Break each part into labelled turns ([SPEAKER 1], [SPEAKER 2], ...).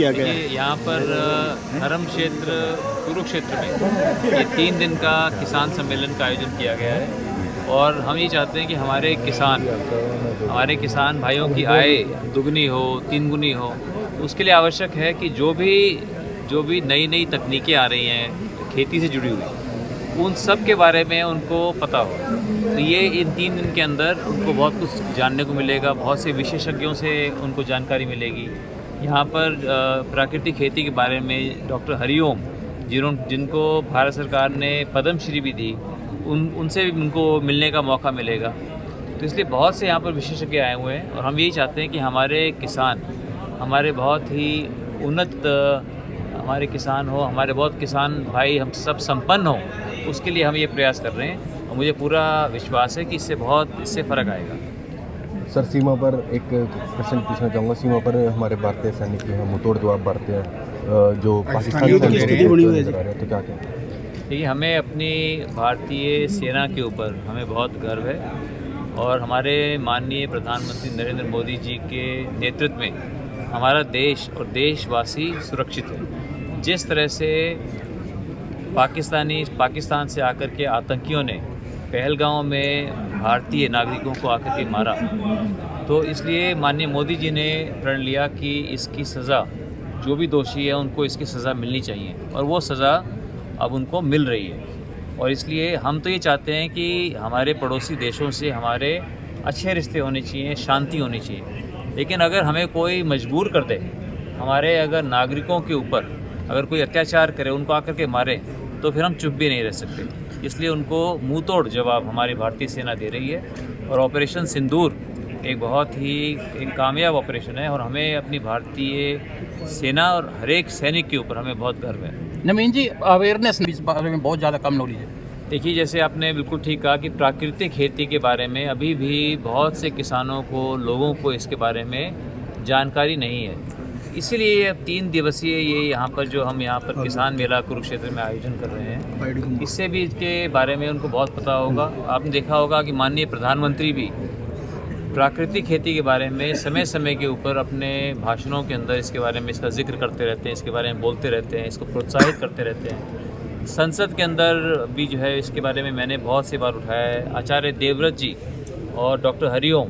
[SPEAKER 1] किया गया है।
[SPEAKER 2] देखिए यहाँ पर धर्म क्षेत्र कुरुक्षेत्र में ये 3 दिन का किसान सम्मेलन का आयोजन किया गया है और हम ये चाहते हैं कि हमारे किसान भाइयों की आय दुगनी हो, 3 गुनी हो। उसके लिए आवश्यक है कि जो भी नई नई तकनीकें आ रही हैं खेती से जुड़ी हुई, उन सब के बारे में उनको पता हो। तो ये इन 3 दिन के अंदर उनको बहुत कुछ जानने को मिलेगा, बहुत से विशेषज्ञों से उनको जानकारी मिलेगी। यहाँ पर प्राकृतिक खेती के बारे में डॉक्टर हरिओम जिनको भारत सरकार ने पद्मश्री भी दी, उनसे भी उनको मिलने का मौका मिलेगा। तो इसलिए बहुत से यहाँ पर विशेषज्ञ आए हुए हैं और हम यही चाहते हैं कि हमारे किसान, हमारे बहुत ही उन्नत हमारे किसान हो, हमारे बहुत किसान भाई हम सब संपन्न हो, उसके लिए हम ये प्रयास कर रहे हैं और मुझे पूरा विश्वास है कि इससे फ़र्क आएगा।
[SPEAKER 3] सर, सीमा पर एक प्रश्न पूछना चाहूँगा। सीमा पर हमारे भारतीय सैनिक जो है मुंहतोड़ जवाब बढ़ते हैं जो पाकिस्तान
[SPEAKER 1] की स्थिति बनी हुई है,
[SPEAKER 3] तो क्या कहें?
[SPEAKER 2] देखिए, हमें अपनी भारतीय सेना के ऊपर हमें बहुत गर्व है और हमारे माननीय प्रधानमंत्री नरेंद्र मोदी जी के नेतृत्व में हमारा देश और देशवासी सुरक्षित है। जिस तरह से पाकिस्तान से आकर के आतंकियों ने पहलगांव में भारतीय नागरिकों को आकर के मारा, तो इसलिए माननीय मोदी जी ने प्रण लिया कि इसकी सज़ा, जो भी दोषी है उनको इसकी सज़ा मिलनी चाहिए और वो सज़ा अब उनको मिल रही है। और इसलिए हम तो ये चाहते हैं कि हमारे पड़ोसी देशों से हमारे अच्छे रिश्ते होने चाहिए, शांति होनी चाहिए। लेकिन अगर हमें कोई मजबूर कर दे, हमारे अगर नागरिकों के ऊपर अगर कोई अत्याचार करे, उनको आकर के मारे, तो फिर हम चुप भी नहीं रह सकते। इसलिए उनको मुंह तोड़ जवाब हमारी भारतीय सेना दे रही है और ऑपरेशन सिंदूर एक बहुत ही कामयाब ऑपरेशन है और हमें अपनी भारतीय सेना और हर एक सैनिक के ऊपर हमें बहुत गर्व है।
[SPEAKER 4] नवीन जी, अवेयरनेस इस बारे में बहुत ज़्यादा कम नॉलेज है।
[SPEAKER 2] देखिए, जैसे आपने बिल्कुल ठीक कहा कि प्राकृतिक खेती के बारे में अभी भी बहुत से किसानों को, लोगों को इसके बारे में जानकारी नहीं है। इसीलिए अब 3 दिवसीय ये यहाँ पर किसान मेला कुरुक्षेत्र में आयोजन कर रहे हैं। इससे भी इसके बारे में उनको बहुत पता होगा। आपने देखा होगा कि माननीय प्रधानमंत्री भी प्राकृतिक खेती के बारे में समय समय के ऊपर अपने भाषणों के अंदर इसके बारे में इसका जिक्र करते रहते हैं, इसके बारे में बोलते रहते हैं, इसको प्रोत्साहित करते रहते हैं। संसद के अंदर भी जो है इसके बारे में मैंने बहुत सी बार उठाया है। आचार्य देवव्रत जी और डॉक्टर हरिओम,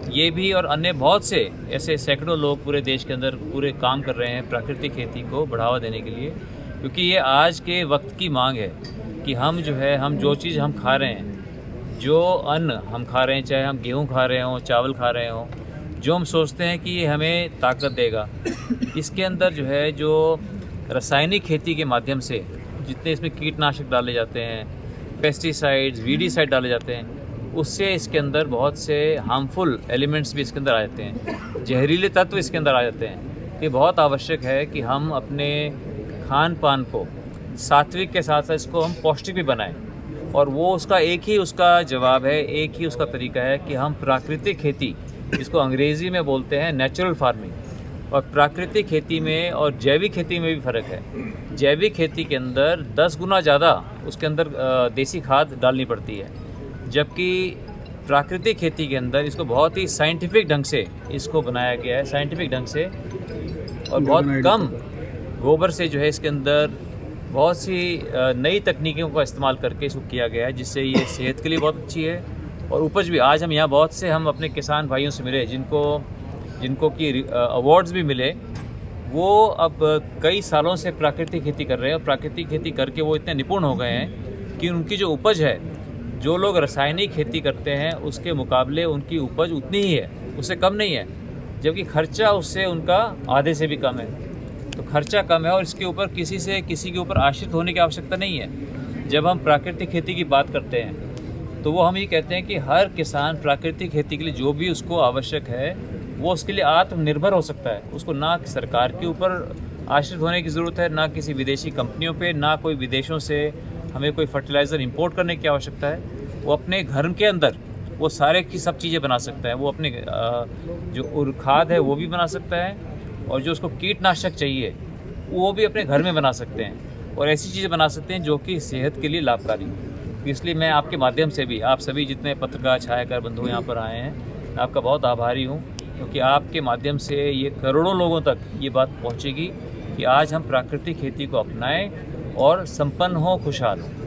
[SPEAKER 2] ये भी और अन्य बहुत से ऐसे सैकड़ों लोग पूरे देश के अंदर पूरे काम कर रहे हैं प्राकृतिक खेती को बढ़ावा देने के लिए, क्योंकि ये आज के वक्त की मांग है कि हम जो चीज़ हम खा रहे हैं, जो अन्न हम खा रहे हैं, चाहे हम गेहूँ खा रहे हों, चावल खा रहे हों, जो हम सोचते हैं कि ये हमें ताकत देगा, इसके अंदर जो रासायनिक खेती के माध्यम से जितने इसमें कीटनाशक डाले जाते हैं, पेस्टिसाइड्स, वीडीसाइड डाले जाते हैं, उससे इसके अंदर बहुत से हार्मफुल एलिमेंट्स भी इसके अंदर आ जाते हैं, जहरीले तत्व इसके अंदर आ जाते हैं। ये बहुत आवश्यक है कि हम अपने खान पान को सात्विक के साथ साथ इसको हम पौष्टिक भी बनाएं और वो उसका एक ही जवाब है, एक ही उसका तरीका है कि हम प्राकृतिक खेती, जिसको अंग्रेज़ी में बोलते हैं नेचुरल फार्मिंग, और प्राकृतिक खेती में और जैविक खेती में भी फ़र्क है। जैविक खेती के अंदर 10 गुना ज़्यादा उसके अंदर देसी खाद डालनी पड़ती है, जबकि प्राकृतिक खेती के अंदर इसको बहुत ही साइंटिफिक ढंग से इसको बनाया गया है, साइंटिफिक ढंग से, और बहुत कम गोबर से इसके अंदर बहुत सी नई तकनीकों का इस्तेमाल करके इसको किया गया है, जिससे ये सेहत के लिए बहुत अच्छी है और उपज भी। आज हम यहाँ बहुत से हम अपने किसान भाइयों से मिले जिनको कि अवार्ड्स भी मिले। वो अब कई सालों से प्राकृतिक खेती कर रहे हैं और प्राकृतिक खेती करके वो इतने निपुण हो गए हैं कि उनकी जो उपज है, जो लोग रासायनिक खेती करते हैं उसके मुकाबले उनकी उपज उतनी ही है, उससे कम नहीं है, जबकि खर्चा उससे उनका आधे से भी कम है। तो खर्चा कम है और इसके ऊपर किसी के ऊपर आश्रित होने की आवश्यकता नहीं है। जब हम प्राकृतिक खेती की बात करते हैं तो वो हम ये कहते हैं कि हर किसान प्राकृतिक खेती के लिए जो भी उसको आवश्यक है वो उसके लिए आत्मनिर्भर हो सकता है। उसको ना सरकार के ऊपर आश्रित होने की ज़रूरत है, ना किसी विदेशी कंपनियों पे, ना कोई विदेशों से हमें कोई फर्टिलाइज़र इंपोर्ट करने की आवश्यकता है। वो अपने घर के अंदर वो सारे की सब चीज़ें बना सकता है। वो अपने जो खाद है वो भी बना सकता है और जो उसको कीटनाशक चाहिए वो भी अपने घर में बना सकते हैं और ऐसी चीज़ें बना सकते हैं जो कि सेहत के लिए लाभकारी। तो इसलिए मैं आपके माध्यम से भी आप सभी जितने पत्रकार छायाकार बंधु यहाँ पर आए हैं, मैं आपका बहुत आभारी हूँ क्योंकि आपके माध्यम से ये करोड़ों लोगों तक ये बात पहुंचेगी कि आज हम प्राकृतिक खेती को अपनाएं और संपन्न हों, खुशहाल हों।